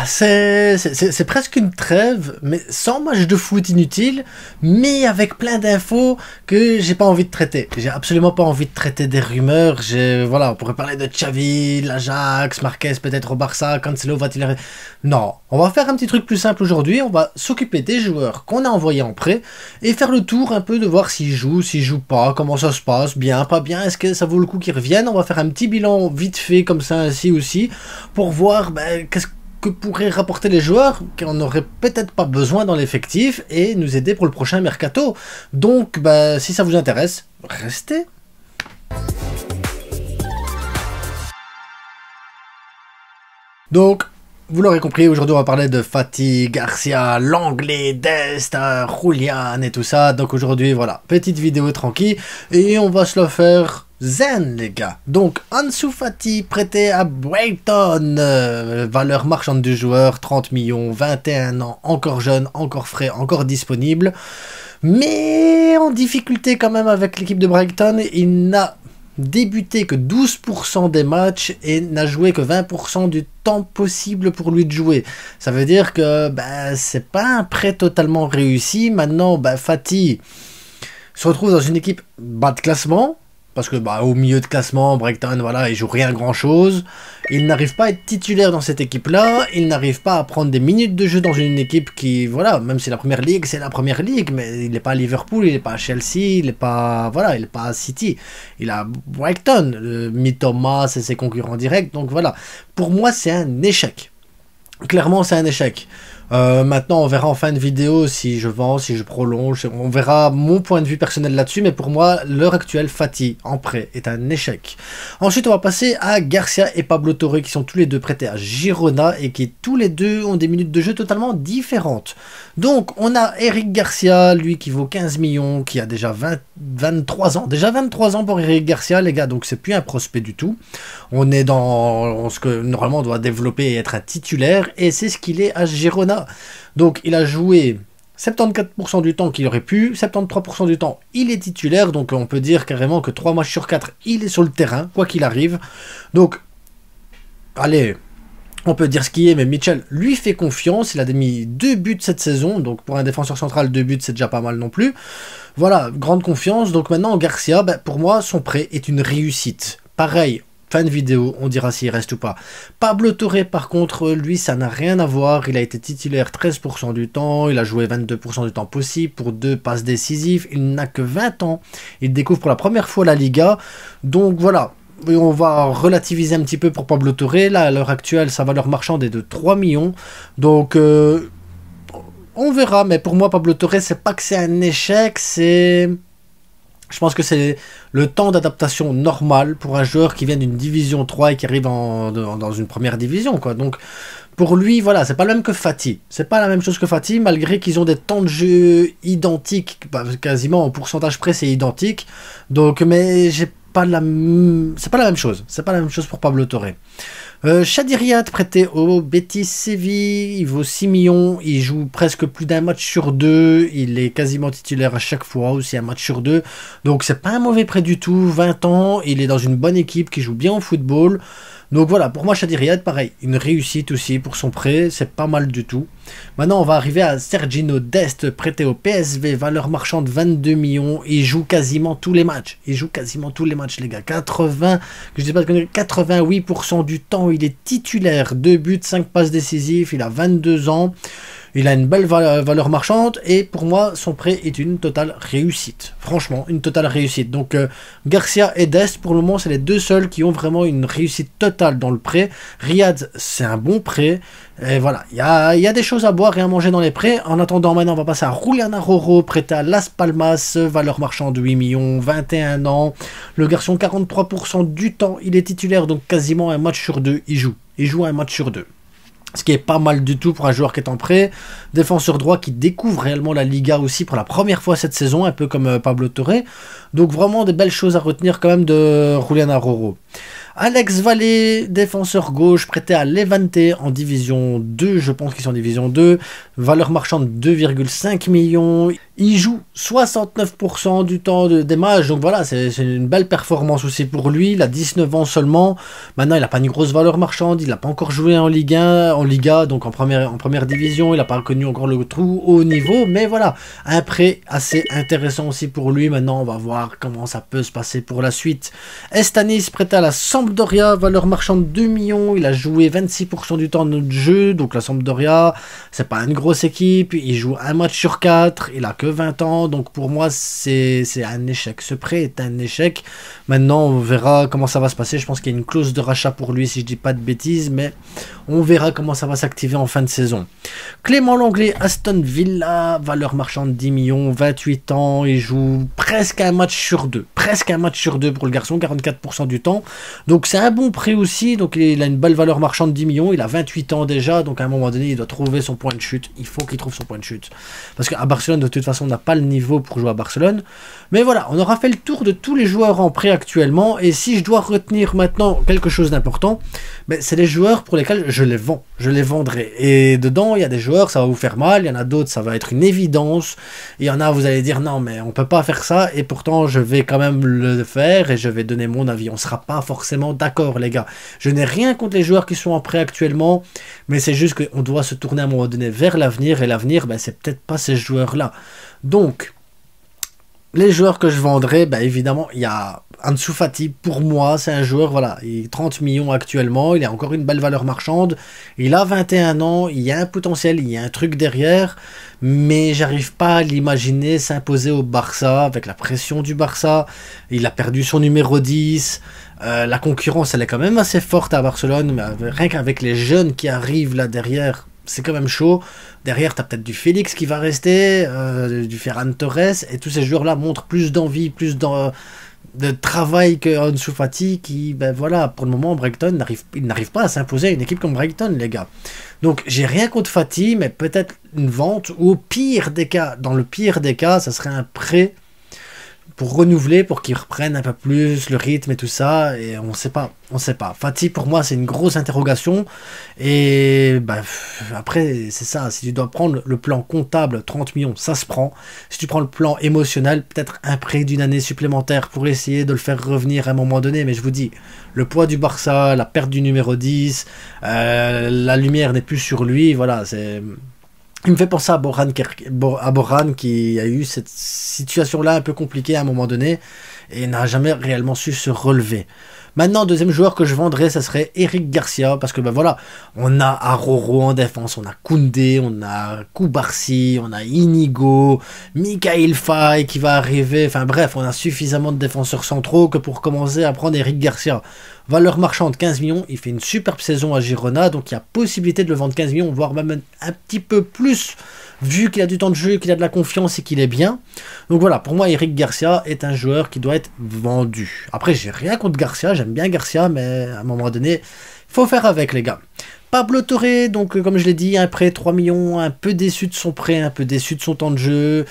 C'est presque une trêve, mais sans match de foot inutile, mais avec plein d'infos que j'ai pas envie de traiter. J'ai absolument pas envie de traiter des rumeurs. Voilà, on pourrait parler de Xavi, l'Ajax, Marquez peut-être au Barça, Cancelo va-t-il... Non, on va faire un petit truc plus simple aujourd'hui. On va s'occuper des joueurs qu'on a envoyés en prêt et faire le tour un peu de voir s'ils jouent pas, comment ça se passe, bien, pas bien, est-ce que ça vaut le coup qu'ils reviennent. On va faire un petit bilan vite fait comme ça, ainsi aussi, pour voir qu'est-ce que pourraient rapporter les joueurs qu'on n'aurait peut-être pas besoin dans l'effectif et nous aider pour le prochain mercato. Donc, si ça vous intéresse, restez. Donc, vous l'aurez compris, aujourd'hui on va parler de Fati, Garcia, l'anglais, Dest, Julian et tout ça. Donc aujourd'hui, voilà, petite vidéo tranquille et on va se la faire zen les gars. Donc Ansu Fati prêté à Brighton, valeur marchande du joueur, 30 millions, 21 ans, encore jeune, encore frais, encore disponible. Mais en difficulté quand même avec l'équipe de Brighton, il n'a débuté que 12% des matchs et n'a joué que 20% du temps possible pour lui de jouer. Ça veut dire que c'est pas un prêt totalement réussi. Maintenant, Fati se retrouve dans une équipe bas de classement. Parce que au milieu de classement, Brighton, voilà, il joue rien grand chose. Il n'arrive pas à être titulaire dans cette équipe-là. Il n'arrive pas à prendre des minutes de jeu dans une équipe qui, voilà, même si la première ligue, c'est la première ligue, mais il n'est pas à Liverpool, il n'est pas à Chelsea, il n'est pas, voilà, il n'est pas à City. Il a Brighton, Mitoma, c'est ses concurrents directs. Donc voilà, pour moi, c'est un échec. Clairement, c'est un échec. Maintenant, on verra en fin de vidéo si je vends, si je prolonge. On verra mon point de vue personnel là-dessus. Mais pour moi, l'heure actuelle, Fati en prêt est un échec. Ensuite, on va passer à Garcia et Pablo Torre qui sont tous les deux prêtés à Girona et qui tous les deux ont des minutes de jeu totalement différentes. Donc, on a Eric Garcia, lui qui vaut 15 millions, qui a déjà 23 ans. Déjà 23 ans pour Eric Garcia, les gars. Donc, c'est plus un prospect du tout. On est dans ce que normalement on doit développer et être un titulaire. Et c'est ce qu'il est à Girona. Donc il a joué 74% du temps qu'il aurait pu, 73% du temps il est titulaire, donc on peut dire carrément que 3 matchs sur 4 il est sur le terrain, quoi qu'il arrive. Donc, allez, on peut dire ce qui est, mais Mitchell lui fait confiance, il a mis 2 buts cette saison, donc pour un défenseur central 2 buts c'est déjà pas mal non plus. Voilà, grande confiance. Donc maintenant Garcia, pour moi son prêt est une réussite. Pareil, fin de vidéo, on dira s'il reste ou pas. Pablo Torre, par contre, lui, ça n'a rien à voir. Il a été titulaire 13% du temps. Il a joué 22% du temps possible pour 2 passes décisives. Il n'a que 20 ans. Il découvre pour la première fois la Liga. Donc voilà. On va relativiser un petit peu pour Pablo Torre. Là, à l'heure actuelle, sa valeur marchande est de 3 millions. Donc, on verra. Mais pour moi, Pablo Torre, c'est pas que c'est un échec, c'est... Je pense que c'est le temps d'adaptation normal pour un joueur qui vient d'une division 3 et qui arrive dans une première division, quoi. Donc, pour lui, voilà, c'est pas le même que Fati. C'est pas la même chose que Fati, malgré qu'ils ont des temps de jeu identiques, quasiment en pourcentage près, c'est identique. Donc, mais c'est pas la même chose. C'est pas la même chose pour Pablo Torre. Chadi Riyad prêté au Betis Séville, il vaut 6 millions, il joue presque plus d'un match sur 2, il est quasiment titulaire à chaque fois, aussi un match sur 2, donc c'est pas un mauvais prêt du tout, 20 ans, il est dans une bonne équipe qui joue bien au football. Donc voilà, pour moi Chadi Riyad, pareil, une réussite aussi pour son prêt, c'est pas mal du tout. Maintenant on va arriver à Sergino Dest, prêté au PSV, valeur marchande 22 millions, il joue quasiment tous les matchs. Il joue quasiment tous les matchs les gars, 88% du temps il est titulaire, 2 buts, 5 passes décisives, il a 22 ans. Il a une belle valeur marchande et pour moi son prêt est une totale réussite. Franchement, une totale réussite. Donc Garcia et Dest pour le moment c'est les deux seuls qui ont vraiment une réussite totale dans le prêt. Riyad c'est un bon prêt. Et voilà, il y a des choses à boire et à manger dans les prêts. En attendant maintenant on va passer à Julian Araujo prêté à Las Palmas, valeur marchande 8 millions, 21 ans. Le garçon 43% du temps il est titulaire, donc quasiment un match sur 2 il joue. Il joue un match sur 2. Ce qui est pas mal du tout pour un joueur qui est en prêt. Défenseur droit qui découvre réellement la Liga aussi pour la première fois cette saison, un peu comme Pablo Torre. Donc vraiment des belles choses à retenir quand même de Julian Araujo. Alex Vallée, défenseur gauche, prêté à Levante en division 2, je pense qu'ils sont en division 2. Valeur marchande 2,5 millions. Il joue 69% du temps des matchs, donc voilà, c'est une belle performance aussi pour lui. Il a 19 ans seulement. Maintenant, il n'a pas une grosse valeur marchande. Il n'a pas encore joué en Ligue 1, en Liga, donc en première division. Il n'a pas connu encore le trou haut niveau. Mais voilà, un prêt assez intéressant aussi pour lui. Maintenant, on va voir comment ça peut se passer pour la suite. Estanis prêté à la Sampdoria, valeur marchande 2 millions. Il a joué 26% du temps de jeu. Donc la Sampdoria, c'est pas une grosse équipe. Il joue un match sur 4. Il a que 20 ans, donc pour moi c'est un échec. Ce prêt est un échec. Maintenant on verra comment ça va se passer. Je pense qu'il y a une clause de rachat pour lui si je dis pas de bêtises, mais on verra comment ça va s'activer en fin de saison. Clément Lenglet, Aston Villa, valeur marchande 10 millions, 28 ans, il joue presque un match sur deux. Presque un match sur deux pour le garçon, 44% du temps. Donc c'est un bon prêt aussi, donc il a une belle valeur marchande 10 millions, il a 28 ans déjà, donc à un moment donné il doit trouver son point de chute. Il faut qu'il trouve son point de chute. Parce qu'à Barcelone de toute façon on n'a pas le niveau pour jouer à Barcelone. Mais voilà, on aura fait le tour de tous les joueurs en prêt actuellement. Et si je dois retenir maintenant quelque chose d'important, ben, c'est les joueurs pour lesquels je les vends. Je les vendrai. Et dedans, il y a des joueurs, ça va vous faire mal. Il y en a d'autres, ça va être une évidence. Il y en a, vous allez dire non, mais on peut pas faire ça. Et pourtant, je vais quand même le faire et je vais donner mon avis. On sera pas forcément d'accord, les gars. Je n'ai rien contre les joueurs qui sont en prêt actuellement. Mais c'est juste qu'on doit se tourner à un moment donné vers l'avenir. Et l'avenir, ben, c'est peut-être pas ces joueurs-là. Donc, les joueurs que je vendrai, ben évidemment, il y a Ansu Fati. Pour moi, c'est un joueur, voilà, il est 30 millions actuellement, il a encore une belle valeur marchande, il a 21 ans, il y a un potentiel, il y a un truc derrière, mais j'arrive pas à l'imaginer s'imposer au Barça, avec la pression du Barça. Il a perdu son numéro 10, la concurrence, elle est quand même assez forte à Barcelone, mais rien qu'avec les jeunes qui arrivent là derrière, c'est quand même chaud. Derrière, tu as peut-être du Félix qui va rester, du Ferran Torres, et tous ces joueurs-là montrent plus d'envie, plus de travail que Ansu Fati, qui, ben voilà, pour le moment, Brighton n'arrive pas à s'imposer à une équipe comme Brighton, les gars. Donc, j'ai rien contre Fati, mais peut-être une vente, ou au pire des cas, dans le pire des cas, ça serait un prêt pour renouveler, pour qu'ils reprennent un peu plus le rythme et tout ça, et on sait pas. Fati, pour moi, c'est une grosse interrogation, et bah, après, c'est ça, si tu dois prendre le plan comptable, 30 millions, ça se prend. Si tu prends le plan émotionnel, peut-être un prêt d'une année supplémentaire pour essayer de le faire revenir à un moment donné, mais je vous dis, le poids du Barça, la perte du numéro 10, la lumière n'est plus sur lui, voilà, c'est... Il me fait penser à Boran qui a eu cette situation-là un peu compliquée à un moment donné et n'a jamais réellement su se relever. Maintenant, deuxième joueur que je vendrais, ça serait Eric Garcia, parce que ben voilà, on a Aroro en défense, on a Koundé, on a Koubarsi, on a Inigo, Mikhail Faye qui va arriver, enfin bref, on a suffisamment de défenseurs centraux que pour commencer à prendre Eric Garcia. Valeur marchande 15 millions, il fait une superbe saison à Girona, donc il y a possibilité de le vendre 15 millions, voire même un petit peu plus, vu qu'il a du temps de jeu, qu'il a de la confiance et qu'il est bien. Donc voilà, pour moi, Eric Garcia est un joueur qui doit être vendu. Après, j'ai rien contre Garcia, j'aime bien Garcia, mais à un moment donné, il faut faire avec, les gars. Pablo Torre, donc comme je l'ai dit, un prêt 3 millions, un peu déçu de son prêt, un peu déçu de son temps de jeu.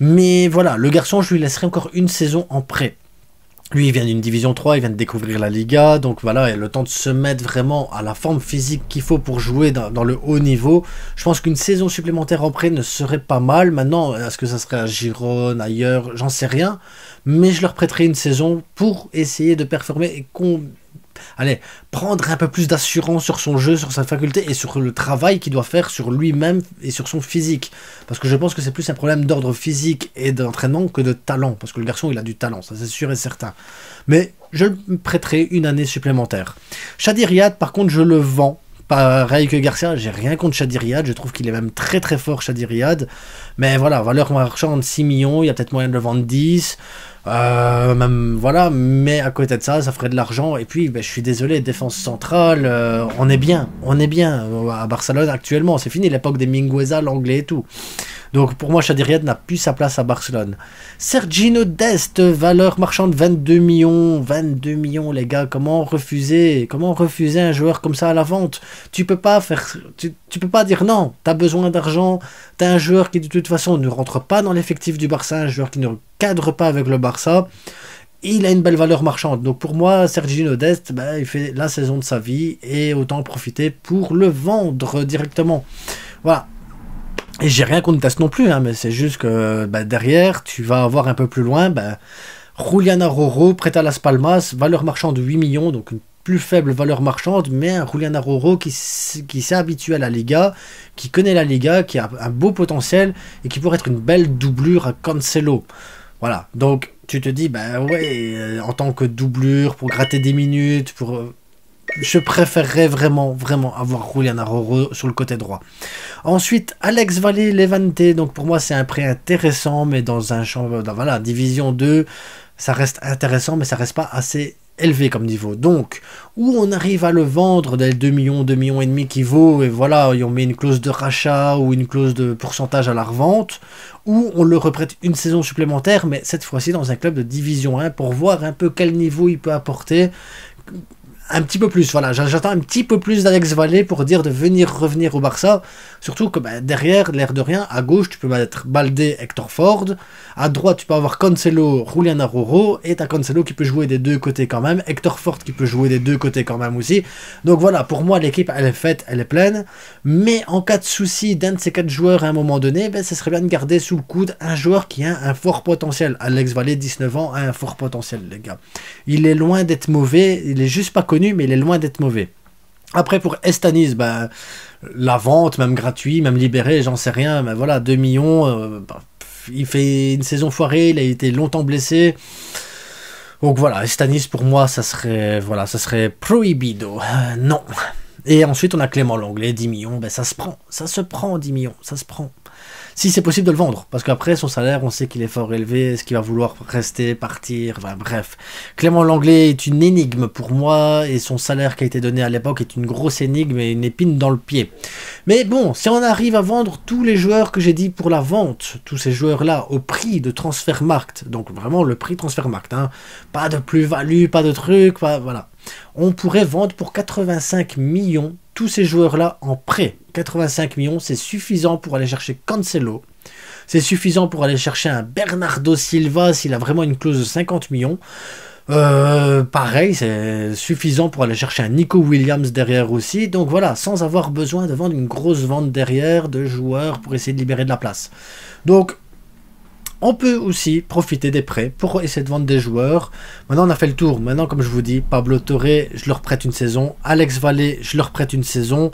Mais voilà, le garçon, je lui laisserai encore une saison en prêt. Lui, il vient d'une division 3, il vient de découvrir la Liga, donc voilà, il a le temps de se mettre vraiment à la forme physique qu'il faut pour jouer dans le haut niveau. Je pense qu'une saison supplémentaire en prêt ne serait pas mal. Maintenant, est-ce que ça serait à Girone, ailleurs, j'en sais rien. Mais je leur prêterai une saison pour essayer de performer et prendre un peu plus d'assurance sur son jeu, sur sa faculté et sur le travail qu'il doit faire sur lui-même et sur son physique. Parce que je pense que c'est plus un problème d'ordre physique et d'entraînement que de talent. Parce que le garçon, il a du talent, ça c'est sûr et certain. Mais je le prêterai une année supplémentaire. Chadi Riyad, par contre, je le vends. Pareil que Garcia, j'ai rien contre Chadi Riyad, je trouve qu'il est même très très fort, Chadi Riyad. Mais voilà, valeur marchande 6 millions, il y a peut-être moyen de le vendre 10. Même voilà, mais à côté de ça, ça ferait de l'argent. Et puis, ben, je suis désolé, défense centrale, on est bien à Barcelone actuellement. C'est fini l'époque des Mingueza, l'anglais et tout. Donc pour moi, Chadi Riyad n'a plus sa place à Barcelone. Sergino Dest, valeur marchande 22 millions. 22 millions, les gars, comment refuser un joueur comme ça à la vente? Tu peux pas dire non, t'as besoin d'argent, t'as un joueur qui de toute façon ne rentre pas dans l'effectif du Barça, un joueur qui ne cadre pas avec le Barça. Il a une belle valeur marchande. Donc pour moi, Sergino Dest, ben, il fait la saison de sa vie et autant en profiter pour le vendre directement. Voilà. Et j'ai rien contre Dest non plus, hein, mais c'est juste que bah, derrière, tu vas avoir un peu plus loin, bah, Julian Aroro, prêt à Las Palmas, valeur marchande de 8 millions, donc une plus faible valeur marchande, mais un Julian Aroro qui s'est habitué à la Liga, qui connaît la Liga, qui a un beau potentiel et qui pourrait être une belle doublure à Cancelo. Voilà, donc tu te dis, bah ouais, en tant que doublure, pour gratter des minutes, je préférerais vraiment avoir Julian Aroro sur le côté droit. Ensuite, Alex Valle-Levante, donc pour moi c'est un prêt intéressant, mais dans un champ, voilà, Division 2, ça reste intéressant, mais ça reste pas assez élevé comme niveau. Donc, où on arrive à le vendre des 2 millions, 2 millions et demi qui vaut, et voilà, et on met une clause de rachat ou une clause de pourcentage à la revente, ou on le reprête une saison supplémentaire, mais cette fois-ci dans un club de Division 1 pour voir un peu quel niveau il peut apporter. Un petit peu plus, voilà, j'attends un petit peu plus d'Alex Valle pour dire de revenir au Barça, surtout que bah, derrière, l'air de rien, à gauche tu peux mettre Baldé, Hector Ford, à droite tu peux avoir Cancelo, Julian Aroro, et t'as Cancelo qui peut jouer des deux côtés quand même, Hector Ford qui peut jouer des deux côtés quand même aussi, donc voilà, pour moi l'équipe elle est faite, elle est pleine, mais en cas de souci d'un de ces 4 joueurs à un moment donné, ben, ce serait bien de garder sous le coude un joueur qui a un fort potentiel. Alex Valle, 19 ans, a un fort potentiel les gars, il est loin d'être mauvais, il est juste pas connu, mais il est loin d'être mauvais. Après pour Estanis, ben, la vente, même gratuit, même libéré, j'en sais rien, mais voilà, 2 millions, il fait une saison foirée, il a été longtemps blessé. Donc voilà, Estanis pour moi, ça serait prohibido. Non. Et ensuite on a Clément Lenglet, 10 millions, ben ça se prend 10 millions, ça se prend. Si c'est possible de le vendre, parce qu'après son salaire, on sait qu'il est fort élevé, est-ce qu'il va vouloir rester, partir, enfin bref. Clément Lenglet est une énigme pour moi, et son salaire qui a été donné à l'époque est une grosse énigme et une épine dans le pied. Mais bon, si on arrive à vendre tous les joueurs que j'ai dit pour la vente, tous ces joueurs-là, au prix de Transfermarkt, donc vraiment le prix Transfermarkt, hein, pas de plus-value, pas de truc, voilà. On pourrait vendre pour 85 millions tous ces joueurs-là en prêt. 85 millions, c'est suffisant pour aller chercher Cancelo. C'est suffisant pour aller chercher un Bernardo Silva s'il a vraiment une clause de 50 millions. Pareil, c'est suffisant pour aller chercher un Nico Williams derrière aussi. Donc voilà, sans avoir besoin de vendre une grosse vente derrière de joueurs pour essayer de libérer de la place. Donc, on peut aussi profiter des prêts pour essayer de vendre des joueurs. Maintenant, on a fait le tour. Maintenant, comme je vous dis, Pablo Torre, je leur prête une saison. Alex Valle, je leur prête une saison.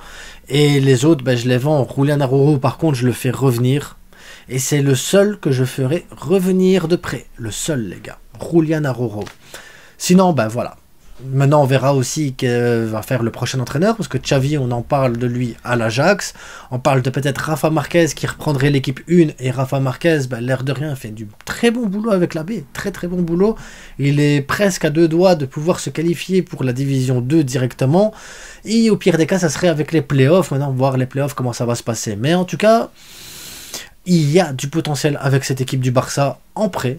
Et les autres, ben, je les vends. Julian Aroro, par contre, je le fais revenir. Et c'est le seul que je ferai revenir de prêt. Le seul, les gars. Julian Aroro. Sinon, ben voilà. Maintenant, on verra aussi que va faire le prochain entraîneur, parce que Xavi, on en parle de lui à l'Ajax. On parle de peut-être Rafa Marquez qui reprendrait l'équipe 1. Et Rafa Marquez, ben, l'air de rien, fait du très bon boulot avec la B. Très très bon boulot. Il est presque à 2 doigts de pouvoir se qualifier pour la division 2 directement. Et au pire des cas, ça serait avec les playoffs. Maintenant, voir les playoffs, comment ça va se passer. Mais en tout cas, il y a du potentiel avec cette équipe du Barça en prêt.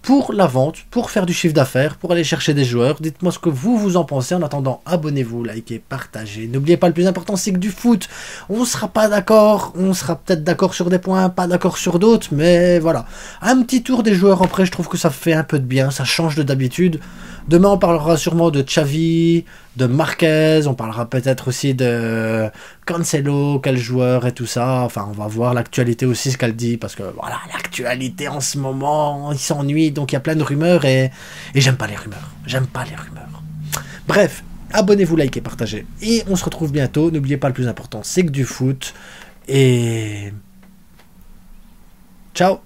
Pour la vente, pour faire du chiffre d'affaires, pour aller chercher des joueurs. Dites-moi ce que vous en pensez. En attendant, abonnez-vous, likez, partagez. N'oubliez pas, le plus important, c'est que du foot, on sera pas d'accord. On sera peut-être d'accord sur des points, pas d'accord sur d'autres, mais voilà. Un petit tour des joueurs en prêt, je trouve que ça fait un peu de bien, ça change de d'habitude. Demain, on parlera sûrement de Xavi, de Marquez, on parlera peut-être aussi de Cancelo, quel joueur et tout ça. Enfin, on va voir l'actualité aussi, ce qu'elle dit, parce que voilà, l'actualité en ce moment, il s'ennuie, donc il y a plein de rumeurs et j'aime pas les rumeurs. J'aime pas les rumeurs. Bref, abonnez-vous, likez, partagez. Et on se retrouve bientôt. N'oubliez pas, le plus important, c'est que du foot. Et ciao!